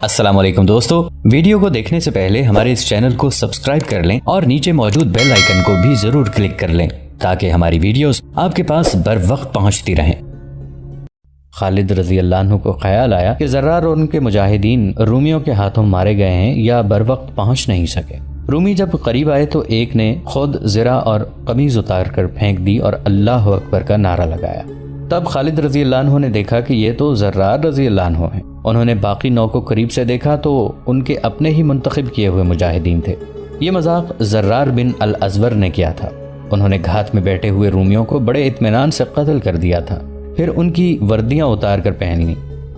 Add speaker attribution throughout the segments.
Speaker 1: السلام علیکم دوستو، ویڈیو کو دیکھنے سے پہلے ہمارے اس چینل کو سبسکرائب کر لیں اور نیچے موجود بیل آئیکن کو بھی ضرور کلک کر لیں تاکہ ہماری ویڈیوز آپ کے پاس بر وقت پہنچتی رہیں۔ خالد رضی اللہ عنہ کو خیال آیا کہ زرار اور ان کے مجاہدین رومیوں کے ہاتھوں مارے گئے ہیں یا بر وقت پہنچ نہیں سکے۔ رومی جب قریب آئے تو ایک نے خود زرہ اور قمیض اتار کر پھینک دی اور اللہ اکبر کا نعرہ لگایا۔ تب خالد رضی اللہ عنہ نے دیکھا کہ یہ تو زرار رضی اللہ عنہ ہیں۔ انہوں نے باقی 9 کو قریب سے دیکھا تو ان کے اپنے ہی منتخب کیے ہوئے مجاہدین تھے۔ یہ مذاق زرار بن الازور نے کیا تھا۔ انہوں نے گھات میں بیٹھے ہوئے رومیوں کو بڑے اطمینان سے قتل کر دیا تھا، پھر ان کی وردیاں اتار کر پہن لیں۔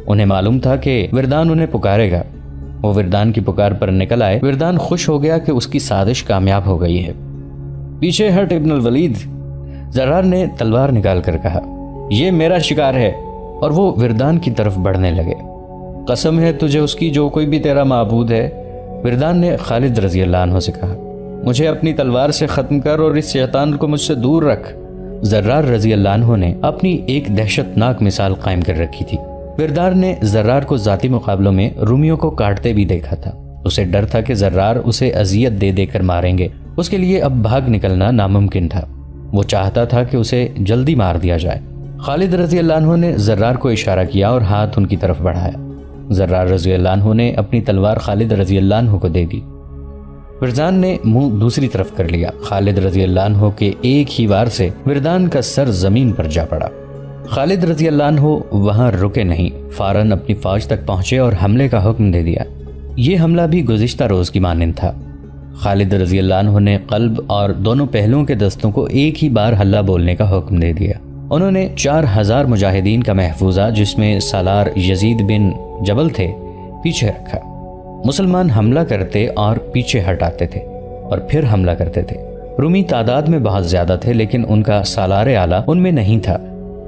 Speaker 1: انہیں معلوم تھا کہ وردان انہیں پکارے گا۔ وہ وردان کی پکار پر نکل آئے۔ وردان خوش ہو گیا کہ اس کی سازش کامیاب ہو گئی ہے۔ پیچھے ہٹ ابن الولید، زرار نے تلوار نکال کر کہا، یہ میرا شکار ہے، اور وہ وردان کی طرف بڑھنے لگے۔ قسم ہے تجھے اس کی جو کوئی بھی تیرا معبود ہے، وردان نے خالد رضی اللہ عنہ سے کہا، مجھے اپنی تلوار سے ختم کر اور اس شیطان کو مجھ سے دور رکھ۔ زرار رضی اللہ عنہ نے اپنی ایک دہشت ناک مثال قائم کر رکھی تھی۔ وردان نے زرار کو ذاتی مقابلوں میں رومیوں کو کاٹتے بھی دیکھا تھا۔ اسے ڈر تھا کہ زرار اسے اذیت دے دے کر ماریں گے۔ اس کے لیے اب بھاگ نکلنا ناممکن تھا۔ وہ چاہتا تھا کہ اسے جلدی مار دیا جائے۔ خالد رضی اللہ عنہ نے زرار کو اشارہ کیا اور ہاتھ ان کی طرف بڑھایا۔ زرار رضی اللہ عنہ نے اپنی تلوار خالد رضی اللہ عنہ کو دے دی۔ وردان نے منہ دوسری طرف کر لیا۔ خالد رضی اللہ عنہ کے ایک ہی وار سے وردان کا سر زمین پر جا پڑا۔ خالد رضی اللہ عنہ وہاں رکے نہیں، فوراً اپنی فوج تک پہنچے اور حملے کا حکم دے دیا۔ یہ حملہ بھی گزشتہ روز کی مانند تھا۔ خالد رضی اللہ عنہ نے قلب اور دونوں پہلوؤں کے دستوں کو ایک ہی بار حلہ بولنے کا حکم دے دیا۔ انہوں نے 4000 مجاہدین کا محفوظہ، جس میں سالار یزید بن جبل تھے، پیچھے رکھا۔ مسلمان حملہ کرتے اور پیچھے ہٹاتے تھے اور پھر حملہ کرتے تھے۔ رومی تعداد میں بہت زیادہ تھے، لیکن ان کا سالار اعلیٰ ان میں نہیں تھا۔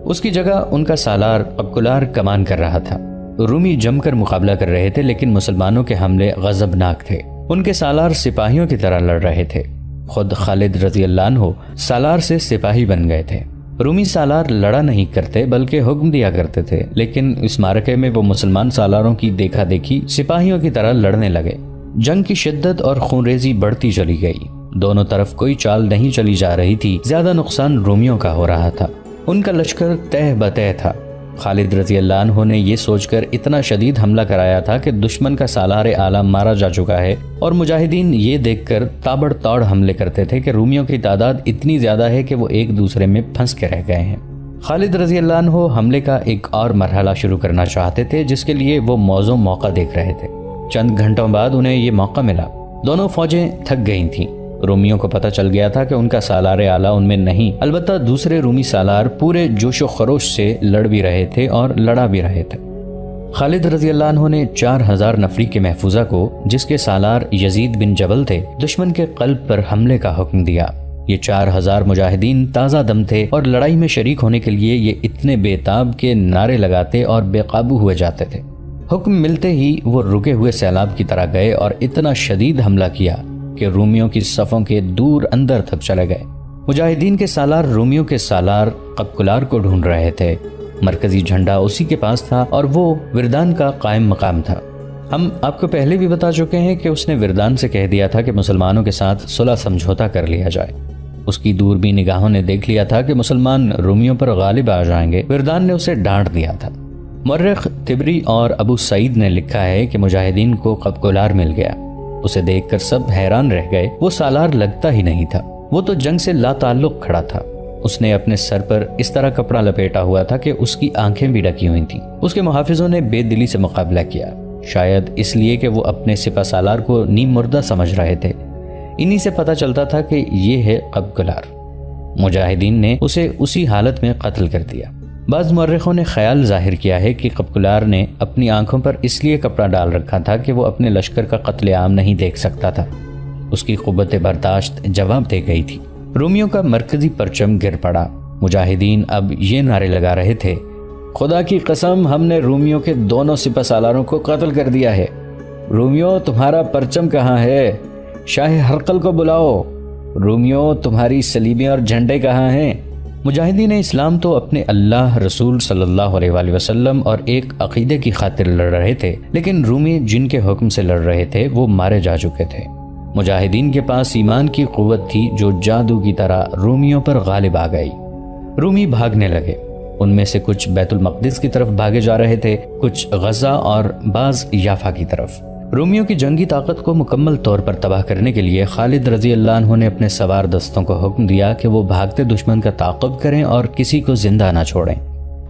Speaker 1: اس کی جگہ ان کا سالار قبقلار کمان کر رہا تھا۔ رومی جم کر مقابلہ کر رہے تھے، لیکن مسلمانوں کے حملے غضبناک تھے۔ ان کے سالار سپاہیوں کی طرح لڑ رہے تھے۔ خود خالد رضی اللہ عنہ سالار سے سپاہی بن گئے تھے۔ رومی سالار لڑا نہیں کرتے بلکہ حکم دیا کرتے تھے، لیکن اس معرکے میں وہ مسلمان سالاروں کی دیکھا دیکھی سپاہیوں کی طرح لڑنے لگے۔ جنگ کی شدت اور خونریزی بڑھتی چلی گئی۔ دونوں طرف کوئی چال نہیں چلی جا رہی تھی۔ زیادہ نقصان رومیوں کا ہو رہا تھا۔ ان کا لشکر تہ بتہ تھا۔ خالد رضی اللہ عنہ نے یہ سوچ کر اتنا شدید حملہ کرایا تھا کہ دشمن کا سالار اعلیٰ مارا جا چکا ہے، اور مجاہدین یہ دیکھ کر تابڑ توڑ حملے کرتے تھے کہ رومیوں کی تعداد اتنی زیادہ ہے کہ وہ ایک دوسرے میں پھنس کے رہ گئے ہیں۔ خالد رضی اللہ عنہ حملے کا ایک اور مرحلہ شروع کرنا چاہتے تھے، جس کے لیے وہ موزوں موقع دیکھ رہے تھے۔ چند گھنٹوں بعد انہیں یہ موقع ملا۔ دونوں فوجیں تھک گئی تھیں۔ رومیوں کو پتہ چل گیا تھا کہ ان کا سالار اعلیٰ ان میں نہیں، البتہ دوسرے رومی سالار پورے جوش و خروش سے لڑ بھی رہے تھے اور لڑا بھی رہے تھے۔ خالد رضی اللہ عنہ نے 4000 نفری کے محفوظہ کو، جس کے سالار یزید بن جبل تھے، دشمن کے قلب پر حملے کا حکم دیا۔ یہ 4000 مجاہدین تازہ دم تھے اور لڑائی میں شریک ہونے کے لیے یہ اتنے بے تاب کے نعرے لگاتے اور بے قابو ہوئے جاتے تھے۔ حکم ملتے ہی وہ رکے ہوئے سیلاب کی طرح گئے اور اتنا شدید حملہ کیا کہ رومیوں کی صفوں کے دور اندر تک چلے گئے۔ مجاہدین کے سالار رومیوں کے سالار قبقلار کو ڈھونڈ رہے تھے۔ مرکزی جھنڈا اسی کے پاس تھا اور وہ وردان کا قائم مقام تھا۔ ہم آپ کو پہلے بھی بتا چکے ہیں کہ اس نے وردان سے کہہ دیا تھا کہ مسلمانوں کے ساتھ صلح سمجھوتا کر لیا جائے۔ اس کی دوربین نگاہوں نے دیکھ لیا تھا کہ مسلمان رومیوں پر غالب آ جائیں گے۔ وردان نے اسے ڈانٹ دیا تھا۔ مورخ طبری اور ابو سعید نے لکھا ہے کہ مجاہدین کو قبقلار مل گیا۔ اسے دیکھ کر سب حیران رہ گئے۔ وہ سالار لگتا ہی نہیں تھا، وہ تو جنگ سے لا تعلق کھڑا تھا۔ اس نے اپنے سر پر اس طرح کپڑا لپیٹا ہوا تھا کہ اس کی آنکھیں بھی ڈکی ہوئی تھیں۔ اس کے محافظوں نے بے دلی سے مقابلہ کیا، شاید اس لیے کہ وہ اپنے سپہ سالار کو نیم مردہ سمجھ رہے تھے۔ انہی سے پتہ چلتا تھا کہ یہ ہے قبقلار۔ مجاہدین نے اسے اسی حالت میں قتل کر دیا۔ بعض مورخوں نے خیال ظاہر کیا ہے کہ قبقلار نے اپنی آنکھوں پر اس لیے کپڑا ڈال رکھا تھا کہ وہ اپنے لشکر کا قتل عام نہیں دیکھ سکتا تھا۔ اس کی قوت برداشت جواب دے گئی تھی۔ رومیوں کا مرکزی پرچم گر پڑا۔ مجاہدین اب یہ نعرے لگا رہے تھے، خدا کی قسم ہم نے رومیوں کے دونوں سپہ سالاروں کو قتل کر دیا ہے۔ رومیوں تمہارا پرچم کہاں ہے؟ شاہ ہرقل کو بلاؤ۔ رومیوں تمہاری صلیبیں اور جھنڈے کہاں ہیں؟ مجاہدین اسلام تو اپنے اللہ، رسول صلی اللہ علیہ وآلہ وسلم اور ایک عقیدے کی خاطر لڑ رہے تھے، لیکن رومی جن کے حکم سے لڑ رہے تھے وہ مارے جا چکے تھے۔ مجاہدین کے پاس ایمان کی قوت تھی جو جادو کی طرح رومیوں پر غالب آ گئی۔ رومی بھاگنے لگے، ان میں سے کچھ بیت المقدس کی طرف بھاگے جا رہے تھے، کچھ غزہ اور بعض یافا کی طرف۔ رومیوں کی جنگی طاقت کو مکمل طور پر تباہ کرنے کے لیے خالد رضی اللہ عنہ نے اپنے سوار دستوں کو حکم دیا کہ وہ بھاگتے دشمن کا تعاقب کریں اور کسی کو زندہ نہ چھوڑیں۔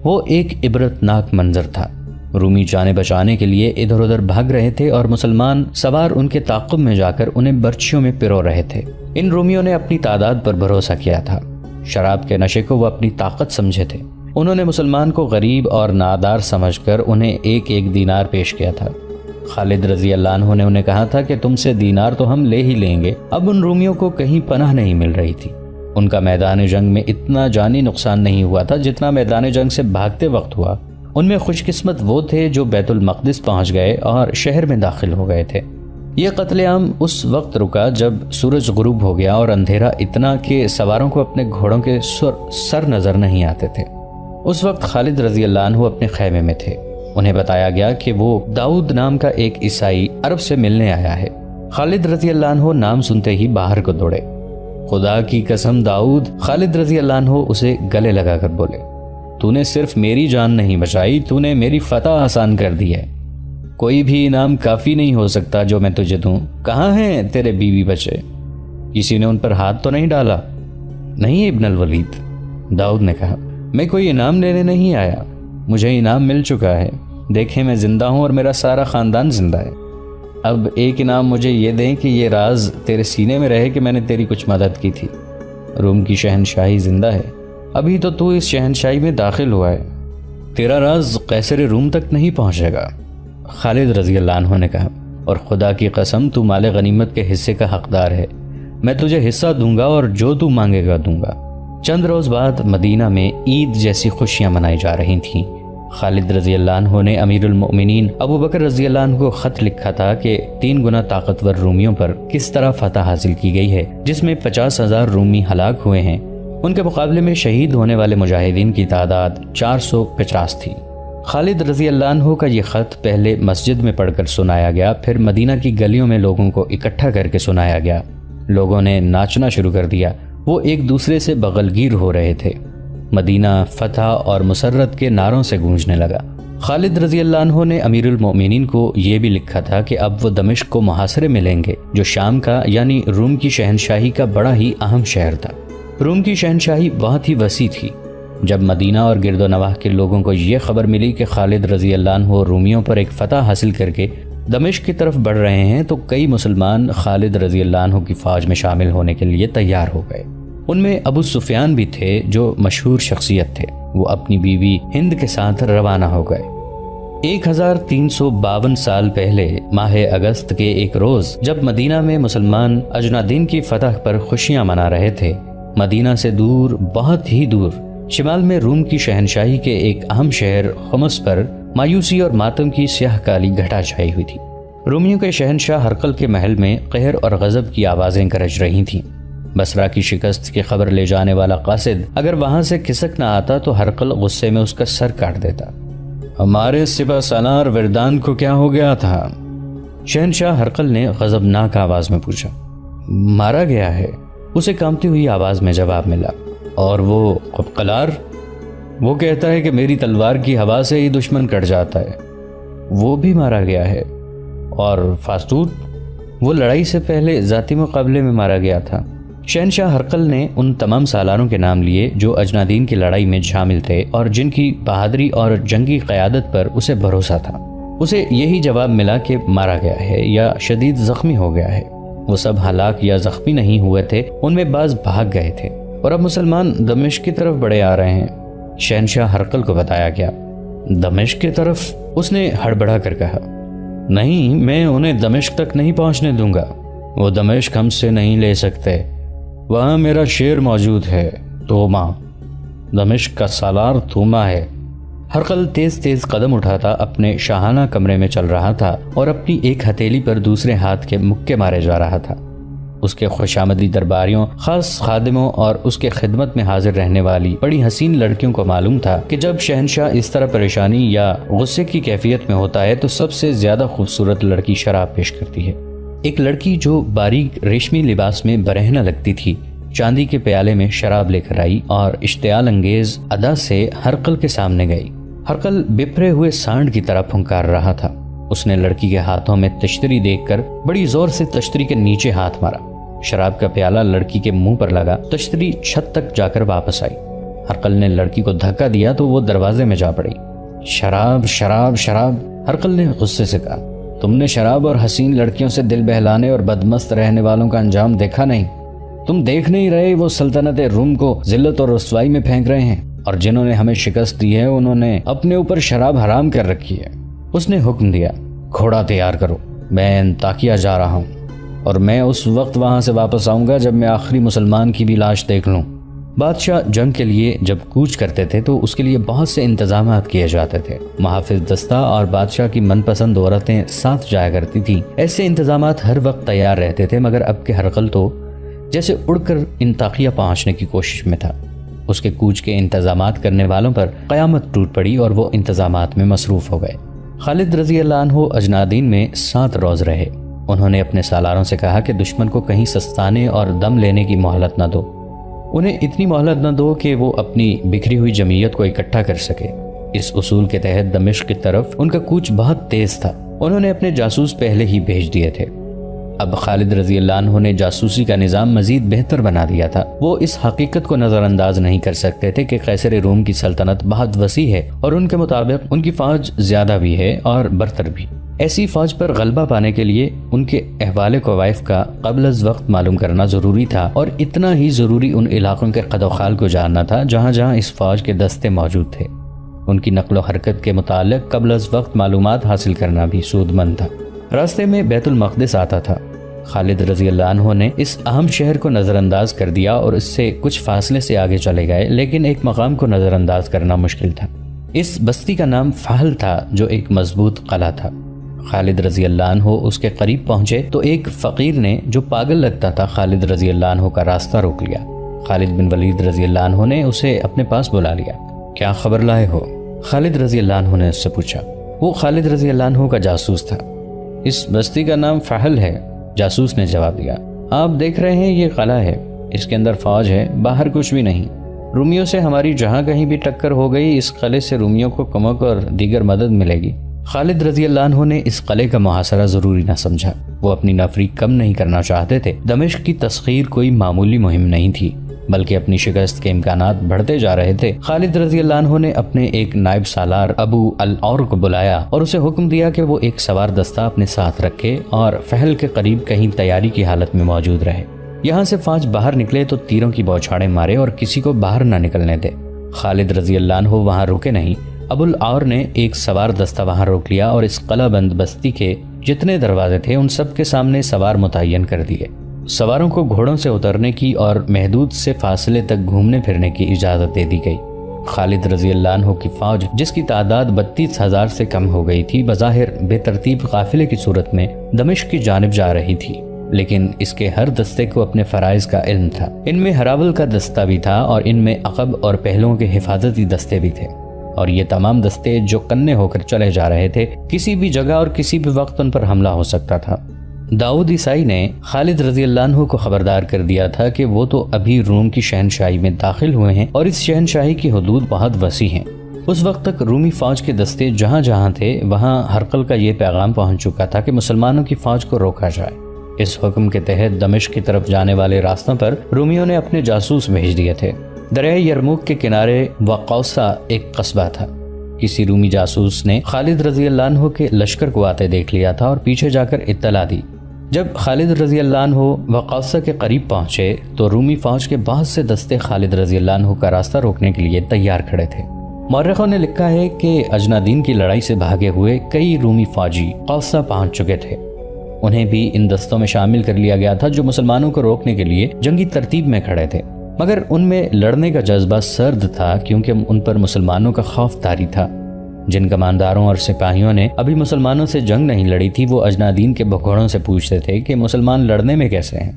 Speaker 1: وہ ایک عبرتناک منظر تھا۔ رومی جانے بچانے کے لیے ادھر ادھر بھاگ رہے تھے اور مسلمان سوار ان کے تعاقب میں جا کر انہیں برچھیوں میں پرو رہے تھے۔ ان رومیوں نے اپنی تعداد پر بھروسہ کیا تھا، شراب کے نشے کو وہ اپنی طاقت سمجھے تھے۔ انہوں نے مسلمان کو غریب اور نادار سمجھ کر انہیں ایک ایک دینار پیش کیا تھا۔ خالد رضی اللہ عنہ نے انہیں کہا تھا کہ تم سے دینار تو ہم لے ہی لیں گے۔ اب ان رومیوں کو کہیں پناہ نہیں مل رہی تھی۔ ان کا میدان جنگ میں اتنا جانی نقصان نہیں ہوا تھا جتنا میدان جنگ سے بھاگتے وقت ہوا۔ ان میں خوش قسمت وہ تھے جو بیت المقدس پہنچ گئے اور شہر میں داخل ہو گئے تھے۔ یہ قتل عام اس وقت رکا جب سورج غروب ہو گیا اور اندھیرا اتنا کہ سواروں کو اپنے گھوڑوں کے سر نظر نہیں آتے تھے۔ اس وقت خالد رضی اللہ عنہ اپنے خیمے میں تھے۔ انہیں بتایا گیا کہ وہ داؤد نام کا ایک عیسائی عرب سے ملنے آیا ہے۔ خالد رضی اللہ عنہ نام سنتے ہی باہر کو دوڑے۔ خدا کی قسم داؤد، خالد رضی اللہ عنہ اسے گلے لگا کر بولے، تو نے صرف میری جان نہیں بچائی، تو نے میری فتح آسان کر دی ہے۔ کوئی بھی انعام کافی نہیں ہو سکتا جو میں تجھے دوں۔ کہاں ہیں تیرے بیوی بچے؟ کسی نے ان پر ہاتھ تو نہیں ڈالا؟ نہیں ابن الولید، داؤد نے کہا، میں کوئی انعام لینے نہیں آیا، مجھے انعام مل چکا ہے۔ دیکھیں میں زندہ ہوں اور میرا سارا خاندان زندہ ہے۔ اب ایک انعام مجھے یہ دیں کہ یہ راز تیرے سینے میں رہے کہ میں نے تیری کچھ مدد کی تھی۔ روم کی شہنشاہی زندہ ہے، ابھی تو اس شہنشاہی میں داخل ہوا ہے، تیرا راز قیصر روم تک نہیں پہنچے گا۔ خالد رضی اللہ عنہ نے کہا، اور خدا کی قسم تو مال غنیمت کے حصے کا حقدار ہے، میں تجھے حصہ دوں گا اور جو تو مانگے گا دوں گا۔ چند روز بعد مدینہ میں عید جیسی خوشیاں منائی جا رہی تھیں۔ خالد رضی اللہ عنہ نے امیر المؤمنین ابو بکر رضی اللہ عنہ کو خط لکھا تھا کہ 3 گنا طاقتور رومیوں پر کس طرح فتح حاصل کی گئی ہے، جس میں 50,000 رومی ہلاک ہوئے ہیں۔ ان کے مقابلے میں شہید ہونے والے مجاہدین کی تعداد 450 تھی۔ خالد رضی اللہ عنہ کا یہ خط پہلے مسجد میں پڑھ کر سنایا گیا، پھر مدینہ کی گلیوں میں لوگوں کو اکٹھا کر کے سنایا گیا۔ لوگوں نے ناچنا شروع کر دیا، وہ ایک دوسرے سے بغلگیر ہو رہے تھے۔ مدینہ فتح اور مسرت کے نعروں سے گونجنے لگا۔ خالد رضی اللہ عنہ نے امیر المؤمنین کو یہ بھی لکھا تھا کہ اب وہ دمشق کو محاصرے میں لیں گے، جو شام کا یعنی روم کی شہنشاہی کا بڑا ہی اہم شہر تھا۔ روم کی شہنشاہی بہت ہی وسیع تھی۔ جب مدینہ اور گرد و نواح کے لوگوں کو یہ خبر ملی کہ خالد رضی اللہ عنہ رومیوں پر ایک فتح حاصل کر کے دمشق کی طرف بڑھ رہے ہیں، تو کئی مسلمان خالد رضی اللہ عنہ کی فوج میں شامل ہونے کے لیے تیار ہو گئے۔ ان میں ابو سفیان بھی تھے جو مشہور شخصیت تھے۔ وہ اپنی بیوی ہند کے ساتھ روانہ ہو گئے۔ 1352 سال پہلے ماہ اگست کے ایک روز جب مدینہ میں مسلمان اجنادین کی فتح پر خوشیاں منا رہے تھے، مدینہ سے دور، بہت ہی دور، شمال میں روم کی شہنشاہی کے ایک اہم شہر خمس پر مایوسی اور ماتم کی سیاہ کالی گھٹا چھائی ہوئی تھی۔ رومیوں کے شہنشاہ ہرقل کے محل میں قہر اور غضب کی آوازیں گرج رہی تھیں۔ بصرہ کی شکست کی خبر لے جانے والا قاصد اگر وہاں سے کھسک نہ آتا تو ہرقل غصے میں اس کا سر کاٹ دیتا۔ ہمارے سپہ سالار وردان کو کیا ہو گیا تھا؟ شہنشاہ ہرقل نے غضبناک آواز میں پوچھا۔ مارا گیا ہے، اسے کانپتی ہوئی آواز میں جواب ملا۔ اور وہ قبقلار؟ وہ کہتا ہے کہ میری تلوار کی ہوا سے ہی دشمن کٹ جاتا ہے، وہ بھی مارا گیا ہے۔ اور فاستود؟ وہ لڑائی سے پہلے ذاتی مقابلے میں مارا گیا تھا۔ شہنشاہ ہرقل نے ان تمام سالاروں کے نام لیے جو اجنادین کی لڑائی میں شامل تھے اور جن کی بہادری اور جنگی قیادت پر اسے بھروسہ تھا۔ اسے یہی جواب ملا کہ مارا گیا ہے یا شدید زخمی ہو گیا ہے۔ وہ سب ہلاک یا زخمی نہیں ہوئے تھے، ان میں بعض بھاگ گئے تھے اور اب مسلمان دمشق کی طرف بڑھے آ رہے ہیں۔ شہنشاہ ہرقل کو بتایا گیا۔ دمشق کی طرف؟ اس نے ہڑبڑا کر کہا، نہیں، میں انہیں دمشق تک نہیں پہنچنے دوں گا، وہ دمشق ہم سے نہیں لے سکتے، وہاں میرا شیر موجود ہے، توما، دمشق کا سالار توما ہے۔ ہرقل تیز تیز قدم اٹھاتا اپنے شاہانہ کمرے میں چل رہا تھا اور اپنی ایک ہتھیلی پر دوسرے ہاتھ کے مکے مارے جا رہا تھا۔ اس کے خوشامدی درباریوں، خاص خادموں اور اس کے خدمت میں حاضر رہنے والی بڑی حسین لڑکیوں کو معلوم تھا کہ جب شہنشاہ اس طرح پریشانی یا غصے کی کیفیت میں ہوتا ہے تو سب سے زیادہ خوبصورت لڑکی شراب پیش کرتی ہے۔ ایک لڑکی جو باریک ریشمی لباس میں برہنہ لگتی تھی چاندی کے پیالے میں شراب لے کر آئی اور اشتعال انگیز ادا سے ہرقل کے سامنے گئی۔ ہرقل بپھرے ہوئے سانڈ کی طرح پھنکار رہا تھا۔ اس نے لڑکی کے ہاتھوں میں تشتری دیکھ کر بڑی زور سے تشتری کے نیچے ہاتھ مارا۔ شراب کا پیالہ لڑکی کے منہ پر لگا، تشتری چھت تک جا کر واپس آئی۔ ہرقل نے لڑکی کو دھکا دیا تو وہ دروازے میں جا پڑی۔ شراب شراب شراب، ہرقل نے غصے سے کہا، تم نے شراب اور حسین لڑکیوں سے دل بہلانے اور بدمست رہنے والوں کا انجام دیکھا نہیں؟ تم دیکھ نہیں رہے وہ سلطنت روم کو ذلت اور رسوائی میں پھینک رہے ہیں، اور جنہوں نے ہمیں شکست دی ہے انہوں نے اپنے اوپر شراب حرام کر رکھی ہے۔ اس نے حکم دیا، گھوڑا تیار کرو، میں انطاکیہ جا رہا ہوں، اور میں اس وقت وہاں سے واپس آؤں گا جب میں آخری مسلمان کی بھی لاش دیکھ لوں۔ بادشاہ جنگ کے لیے جب کوچ کرتے تھے تو اس کے لیے بہت سے انتظامات کیے جاتے تھے۔ محافظ دستہ اور بادشاہ کی من پسند عورتیں ساتھ جایا کرتی تھیں۔ ایسے انتظامات ہر وقت تیار رہتے تھے، مگر اب کے ہرقل تو جیسے اڑ کر انطاکیہ پہنچنے کی کوشش میں تھا۔ اس کے کوچ کے انتظامات کرنے والوں پر قیامت ٹوٹ پڑی اور وہ انتظامات میں مصروف ہو گئے۔ خالد رضی اللہ عنہ اجنادین میں 7 روز رہے۔ انہوں نے اپنے سالاروں سے کہا کہ دشمن کو کہیں سستانے اور دم لینے کی مہلت نہ دو، انہیں اتنی مہلت نہ دو کہ وہ اپنی بکھری ہوئی جمعیت کو اکٹھا کر سکے۔ اس اصول کے تحت دمشق کی طرف ان کا کوچ بہت تیز تھا۔ انہوں نے اپنے جاسوس پہلے ہی بھیج دیے تھے۔ اب خالد رضی اللہ عنہ نے جاسوسی کا نظام مزید بہتر بنا دیا تھا۔ وہ اس حقیقت کو نظر انداز نہیں کر سکتے تھے کہ قیصر روم کی سلطنت بہت وسیع ہے اور ان کے مطابق ان کی فوج زیادہ بھی ہے اور برتر بھی۔ ایسی فوج پر غلبہ پانے کے لیے ان کے احوال کوائف کا قبل از وقت معلوم کرنا ضروری تھا، اور اتنا ہی ضروری ان علاقوں کے قد و خال کو جاننا تھا جہاں جہاں اس فوج کے دستے موجود تھے۔ ان کی نقل و حرکت کے متعلق قبل از وقت معلومات حاصل کرنا بھی سود مند تھا۔ راستے میں بیت المقدس آتا تھا۔ خالد رضی اللہ عنہ نے اس اہم شہر کو نظر انداز کر دیا اور اس سے کچھ فاصلے سے آگے چلے گئے، لیکن ایک مقام کو نظر انداز کرنا مشکل تھا۔ اس بستی کا نام فحل تھا جو ایک مضبوط قلعہ تھا۔ خالد رضی اللہ عنہ اس کے قریب پہنچے تو ایک فقیر نے جو پاگل لگتا تھا خالد رضی اللہ عنہ کا راستہ روک لیا۔ خالد بن ولید رضی اللہ عنہ نے اسے اپنے پاس بلا لیا۔ کیا خبر لائے ہو؟ خالد رضی اللہ عنہ نے اس سے پوچھا۔ وہ خالد رضی اللہ عنہ کا جاسوس تھا۔ اس بستی کا نام فحل ہے، جاسوس نے جواب دیا۔ آپ دیکھ رہے ہیں یہ قلعہ ہے، اس کے اندر فوج ہے، باہر کچھ بھی نہیں۔ رومیوں سے ہماری جہاں کہیں بھی ٹکر ہو گئی اس قلعے سے رومیوں کو کمک اور دیگر مدد ملے گی۔ خالد رضی اللہ عنہ نے اس قلعے کا محاصرہ ضروری نہ سمجھا۔ وہ اپنی نفری کم نہیں کرنا چاہتے تھے۔ دمشق کی تسخیر کوئی معمولی مہم نہیں تھی، بلکہ اپنی شکست کے امکانات بڑھتے جا رہے تھے۔ خالد رضی اللہ عنہ نے اپنے ایک نائب سالار ابو العور کو بلایا اور اسے حکم دیا کہ وہ ایک سوار دستہ اپنے ساتھ رکھے اور فحل کے قریب کہیں تیاری کی حالت میں موجود رہے۔ یہاں سے فوج باہر نکلے تو تیروں کی بوچھاڑیں مارے اور کسی کو باہر نہ نکلنے دے۔ خالد رضی اللہ عنہ وہاں رکے نہیں۔ ابو العور نے ایک سوار دستہ وہاں روک لیا اور اس قلعہ بند بستی کے جتنے دروازے تھے ان سب کے سامنے سوار متعین کر دیے۔ سواروں کو گھوڑوں سے اترنے کی اور محدود سے فاصلے تک گھومنے پھرنے کی اجازت دے دی گئی۔ خالد رضی اللہ عنہ کی فوج جس کی تعداد 32,000 سے کم ہو گئی تھی، بظاہر بے ترتیب قافلے کی صورت میں دمشق کی جانب جا رہی تھی، لیکن اس کے ہر دستے کو اپنے فرائض کا علم تھا۔ ان میں ہراول کا دستہ بھی تھا اور ان میں عقب اور پہلوؤں کے حفاظتی دستے بھی تھے، اور یہ تمام دستے جو کنے ہو کر چلے جا رہے تھے کسی بھی جگہ اور کسی بھی وقت ان پر حملہ ہو سکتا تھا۔ داؤد عیسائی نے خالد رضی اللہ عنہ کو خبردار کر دیا تھا کہ وہ تو ابھی روم کی شہنشاہی میں داخل ہوئے ہیں اور اس شہنشاہی کی حدود بہت وسیع ہیں۔ اس وقت تک رومی فوج کے دستے جہاں جہاں تھے وہاں ہرقل کا یہ پیغام پہنچ چکا تھا کہ مسلمانوں کی فوج کو روکا جائے۔ اس حکم کے تحت دمشق کی طرف جانے والے راستوں پر رومیوں نے اپنے جاسوس بھیج دیے تھے۔ دریائے یرموک کے کنارے وقوسہ ایک قصبہ تھا۔ کسی رومی جاسوس نے خالد رضی اللہ عنہ کے لشکر کو آتے دیکھ لیا تھا اور پیچھے جا کر اطلاع دی۔ جب خالد رضی اللہ عنہ وقوسہ کے قریب پہنچے تو رومی فوج کے بہت سے دستے خالد رضی اللہ عنہ کا راستہ روکنے کے لیے تیار کھڑے تھے۔ مورخوں نے لکھا ہے کہ اجنادین کی لڑائی سے بھاگے ہوئے کئی رومی فوجی قوسہ پہنچ چکے تھے۔ انہیں بھی ان دستوں میں شامل کر لیا گیا تھا جو مسلمانوں کو روکنے کے لیے جنگی ترتیب میں کھڑے تھے، مگر ان میں لڑنے کا جذبہ سرد تھا کیونکہ ان پر مسلمانوں کا خوف طاری تھا۔ جن کمانداروں اور سپاہیوں نے ابھی مسلمانوں سے جنگ نہیں لڑی تھی وہ اجنادین کے بھگوڑوں سے پوچھتے تھے کہ مسلمان لڑنے میں کیسے ہیں۔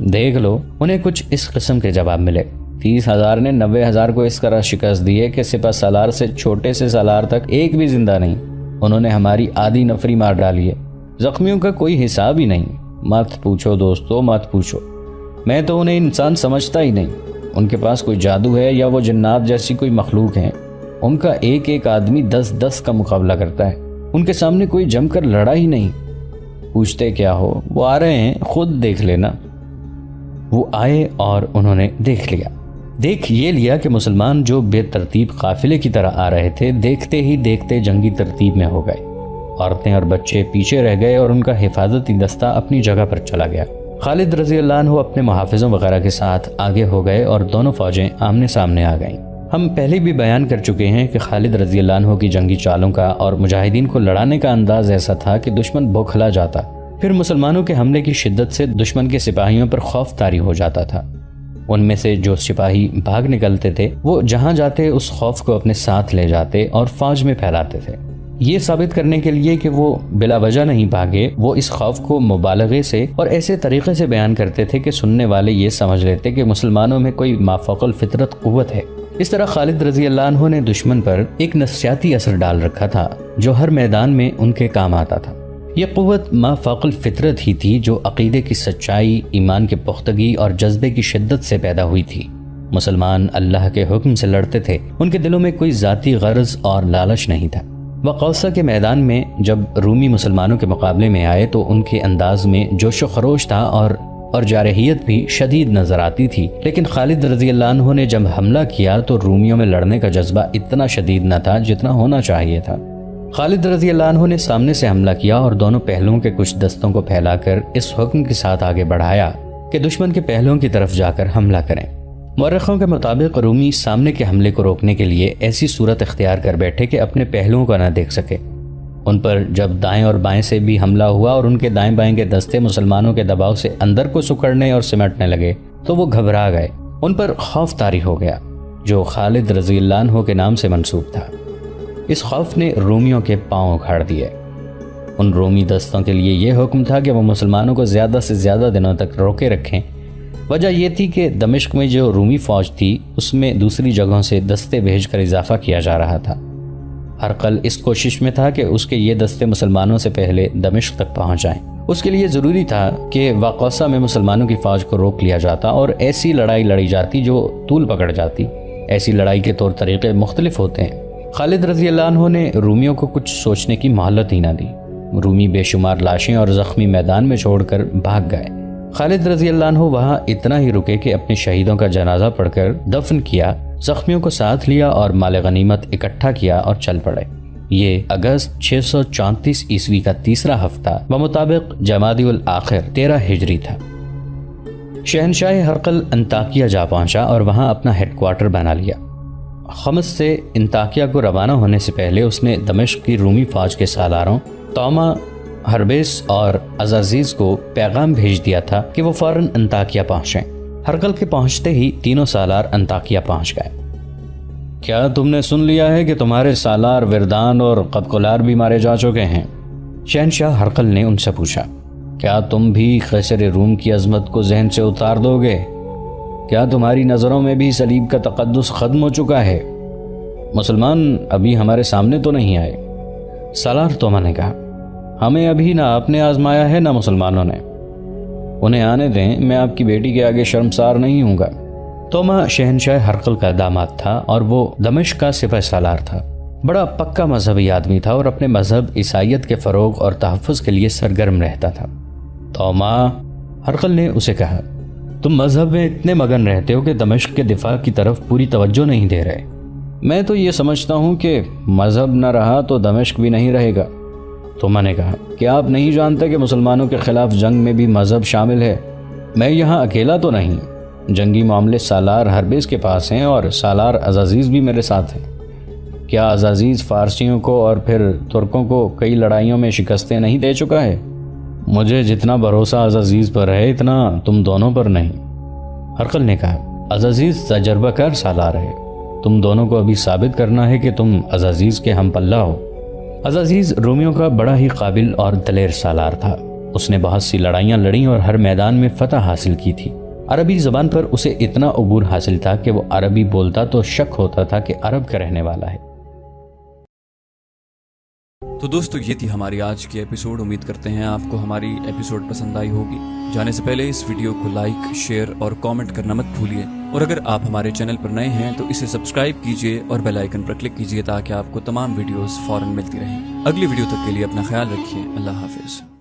Speaker 1: دیکھ لو انہیں کچھ اس قسم کے جواب ملے۔ 30,000 نے 90,000 کو اس طرح شکست دی ہے کہ سپہ سالار سے چھوٹے سے سالار تک ایک بھی زندہ نہیں۔ انہوں نے ہماری آدھی نفری مار ڈالی ہے، زخمیوں کا کوئی حساب ہی نہیں۔ مت پوچھو دوستو، مت پوچھو، میں تو انہیں انسان سمجھتا ہی نہیں۔ ان کے پاس کوئی جادو ہے یا وہ جنات جیسی کوئی مخلوق ہیں؟ ان کا ایک ایک آدمی 10 کا مقابلہ کرتا ہے، ان کے سامنے کوئی جم کر لڑا ہی نہیں۔ پوچھتے کیا ہو، وہ آ رہے ہیں، خود دیکھ لینا۔ وہ آئے اور انہوں نے دیکھ لیا۔ دیکھ یہ لیا کہ مسلمان جو بے ترتیب قافلے کی طرح آ رہے تھے، دیکھتے ہی دیکھتے جنگی ترتیب میں ہو گئے۔ عورتیں اور بچے پیچھے رہ گئے اور ان کا حفاظتی دستہ اپنی جگہ پر چلا گیا۔ خالد رضی اللہ عنہ اپنے محافظوں وغیرہ کے ساتھ آگے ہو گئے اور دونوں فوجیں آمنے سامنے آ گئیں۔ ہم پہلے بھی بیان کر چکے ہیں کہ خالد رضی اللہ عنہ کی جنگی چالوں کا اور مجاہدین کو لڑانے کا انداز ایسا تھا کہ دشمن بوکھلا جاتا، پھر مسلمانوں کے حملے کی شدت سے دشمن کے سپاہیوں پر خوف طاری ہو جاتا تھا۔ ان میں سے جو سپاہی بھاگ نکلتے تھے وہ جہاں جاتے اس خوف کو اپنے ساتھ لے جاتے اور فوج میں پھیلاتے تھے۔ یہ ثابت کرنے کے لیے کہ وہ بلا وجہ نہیں بھاگے، وہ اس خوف کو مبالغے سے اور ایسے طریقے سے بیان کرتے تھے کہ سننے والے یہ سمجھ لیتے کہ مسلمانوں میں کوئی مافوق الفطرت قوت ہے۔ اس طرح خالد رضی اللہ عنہ نے دشمن پر ایک نفسیاتی اثر ڈال رکھا تھا جو ہر میدان میں ان کے کام آتا تھا۔ یہ قوت مافوق الفطرت ہی تھی جو عقیدے کی سچائی، ایمان کی پختگی اور جذبے کی شدت سے پیدا ہوئی تھی۔ مسلمان اللہ کے حکم سے لڑتے تھے، ان کے دلوں میں کوئی ذاتی غرض اور لالچ نہیں تھا۔ وقوصہ کے میدان میں جب رومی مسلمانوں کے مقابلے میں آئے تو ان کے انداز میں جوش و خروش تھا اور جارحیت بھی شدید نظر آتی تھی، لیکن خالد رضی اللہ عنہ نے جب حملہ کیا تو رومیوں میں لڑنے کا جذبہ اتنا شدید نہ تھا جتنا ہونا چاہیے تھا۔ خالد رضی اللہ عنہ نے سامنے سے حملہ کیا اور دونوں پہلوؤں کے کچھ دستوں کو پھیلا کر اس حکم کے ساتھ آگے بڑھایا کہ دشمن کے پہلوؤں کی طرف جا کر حملہ کریں۔ مورخوں کے مطابق رومی سامنے کے حملے کو روکنے کے لیے ایسی صورت اختیار کر بیٹھے کہ اپنے پہلوؤں کو نہ دیکھ سکے۔ ان پر جب دائیں اور بائیں سے بھی حملہ ہوا اور ان کے دائیں بائیں کے دستے مسلمانوں کے دباؤ سے اندر کو سکڑنے اور سمٹنے لگے تو وہ گھبرا گئے، ان پر خوف طاری ہو گیا جو خالد رضی اللہ عنہ کے نام سے منسوب تھا۔ اس خوف نے رومیوں کے پاؤں اکھاڑ دیے۔ ان رومی دستوں کے لیے یہ حکم تھا کہ وہ مسلمانوں کو زیادہ سے زیادہ دنوں تک روکے رکھیں۔ وجہ یہ تھی کہ دمشق میں جو رومی فوج تھی اس میں دوسری جگہوں سے دستے بھیج کر اضافہ کیا جا رہا تھا۔ ہرقل اس کوشش میں تھا کہ اس کے یہ دستے مسلمانوں سے پہلے دمشق تک پہنچ جائیں۔ اس کے لیے ضروری تھا کہ وقوصہ میں مسلمانوں کی فوج کو روک لیا جاتا اور ایسی لڑائی لڑی جاتی جو طول پکڑ جاتی۔ ایسی لڑائی کے طور طریقے مختلف ہوتے ہیں۔ خالد رضی اللہ عنہ نے رومیوں کو کچھ سوچنے کی مہلت ہی نہ دی۔ رومی بے شمار لاشیں اور زخمی میدان میں چھوڑ کر بھاگ گئے۔ خالد رضی اللہ عنہ وہاں اتنا ہی رکے کہ اپنے شہیدوں کا جنازہ پڑھ کر دفن کیا، زخمیوں کو ساتھ لیا اور مال غنیمت اکٹھا کیا اور چل پڑے۔ یہ اگست 634 عیسوی کا تیسرا ہفتہ بمطابق جمادی الاخر 13 ہجری تھا۔ شہنشاہ ہرقل انطاکیہ جا پہنچا اور وہاں اپنا ہیڈ کوارٹر بنا لیا۔ خمس سے انطاکیہ کو روانہ ہونے سے پہلے اس نے دمشق کی رومی فوج کے سالاروں توما، ہربیس اور عزازیز کو پیغام بھیج دیا تھا کہ وہ فوراً انطاکیہ پہنچیں۔ ہرقل کے پہنچتے ہی تینوں سالار انطاکیہ پہنچ گئے۔ کیا تم نے سن لیا ہے کہ تمہارے سالار وردان اور قدقلار بھی مارے جا چکے ہیں؟ شہنشاہ ہرقل نے ان سے پوچھا۔ کیا تم بھی قیصر روم کی عظمت کو ذہن سے اتار دو گے؟ کیا تمہاری نظروں میں بھی صلیب کا تقدس ختم ہو چکا ہے؟ مسلمان ابھی ہمارے سامنے تو نہیں آئے۔ سالار توما نے کہا، ہمیں ابھی نہ آپ نے آزمایا ہے نہ مسلمانوں نے۔ انہیں آنے دیں، میں آپ کی بیٹی کے آگے شرمسار نہیں ہوں گا۔ توما شہنشاہ ہرقل کا داماد تھا اور وہ دمشق کا سپہ سالار تھا۔ بڑا پکا مذہبی آدمی تھا اور اپنے مذہب عیسائیت کے فروغ اور تحفظ کے لیے سرگرم رہتا تھا۔ توما، ہرقل نے اسے کہا، تم مذہب میں اتنے مگن رہتے ہو کہ دمشق کے دفاع کی طرف پوری توجہ نہیں دے رہے۔ میں تو یہ سمجھتا ہوں کہ مذہب نہ رہا تو دمشق بھی نہیں رہے گا۔ توما نے کہا کہ آپ نہیں جانتے کہ مسلمانوں کے خلاف جنگ میں بھی مذہب شامل ہے۔ میں یہاں اکیلا تو نہیں، جنگی معاملے سالار ہربیس کے پاس ہیں اور سالار عزازیز بھی میرے ساتھ ہیں۔ کیا عزازیز فارسیوں کو اور پھر ترکوں کو کئی لڑائیوں میں شکستیں نہیں دے چکا ہے؟ مجھے جتنا بھروسہ عزازیز پر ہے اتنا تم دونوں پر نہیں۔ ہرقل نے کہا، عزازیز تجربہ کار سالار ہے، تم دونوں کو ابھی ثابت کرنا ہے کہ تم عزازیز کے ہم پلہ ہو۔ عزازیز رومیوں کا بڑا ہی قابل اور دلیر سالار تھا۔ اس نے بہت سی لڑائیاں لڑیں اور ہر میدان میں فتح حاصل کی تھی۔ عربی زبان پر اسے اتنا عبور حاصل تھا کہ وہ عربی بولتا تو شک ہوتا تھا کہ عرب کا رہنے والا ہے۔
Speaker 2: تو دوستو یہ تھی ہماری آج کی ایپیسوڈ۔ امید کرتے ہیں آپ کو ہماری ایپیسوڈ پسند آئی ہوگی۔ جانے سے پہلے اس ویڈیو کو لائک، شیئر اور کامنٹ کرنا مت بھولیے، اور اگر آپ ہمارے چینل پر نئے ہیں تو اسے سبسکرائب کیجئے اور بیل آئیکن پر کلک کیجئے تاکہ آپ کو تمام ویڈیوز فوراً ملتی رہیں۔ اگلی ویڈیو تک کے لیے اپنا خیال رکھیے۔ اللہ حافظ۔